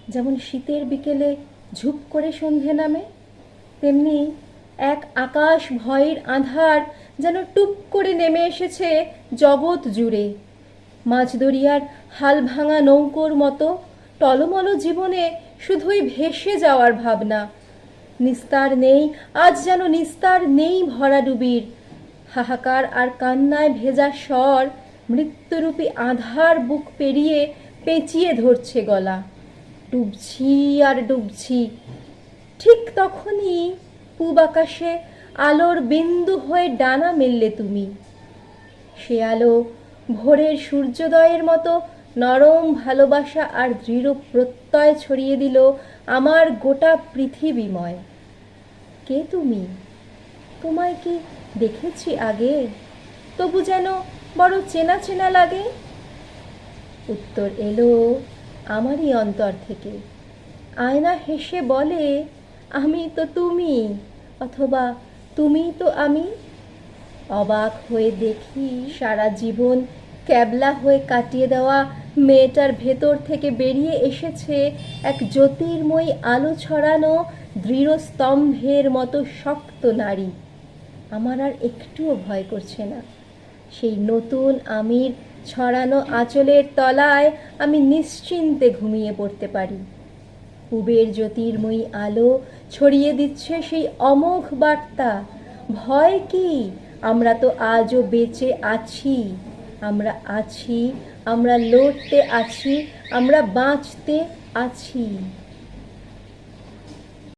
যেমন শীতের বিকেলে ঝুপ করে সন্ধে নামে, তেমনি এক আকাশ ভয়ের আঁধার যেন টুপ করে নেমে এসেছে জগৎ জুড়ে। মাঝদরিয়ার হাল ভাঙা নৌকোর মতো টলমল জীবনে শুধুই ভেসে যাওয়ার ভাবনা। নিস্তার নেই, আজ যেন নিস্তার নেই ভরাডুবির। হাহাকার আর কান্নায় ভেজা স্বর মৃত্যুরূপী আধার বুক পেরিয়ে পেঁচিয়ে ধরছে গলা। ডুবছি আর ডুবছি। ঠিক তখনই পূব আকাশে আলোর বিন্দু হয়ে ডানা মেললে তুমি। সে আলো ভোরের সূর্যোদয়ের মতো নরম ভালোবাসা আর দৃঢ় প্রত্যয় ছড়িয়ে দিল আমার গোটা পৃথিবীময়। কে তুমি? তোমায় কি দেখেছি আগে, তবু যেন বড় চেনা চেনা লাগে। উত্তর এলো আমারই অন্তর থেকে। আয়না হেসে বলে, আমি তো তুমি, অথবা তুমি তো আমি। অবাক হয়ে দেখি সারা জীবন ক্যাবলা হয়ে কাটিয়ে দেওয়া মেয়েটার ভেতর থেকে বেরিয়ে এসেছে এক জ্যোতির্ময়ী আলো ছড়ানো দৃঢ় স্তম্ভের মতো শক্ত নারী। আমার আর একটুও ভয় করছে না। সেই নতুন আমির ছড়ানো আঁচলের তলায় আমি নিশ্চিন্তে ঘুমিয়ে পড়তে পারি। পূবের জ্যোতির্ময়ী আলো ছড়িয়ে দিচ্ছে সেই অমোঘ বার্তা, ভয় কি, আমরা তো আজও বেঁচে আছি। আমরা আছি, আমরা লড়তে আছি, আমরা বাঁচতে আছি।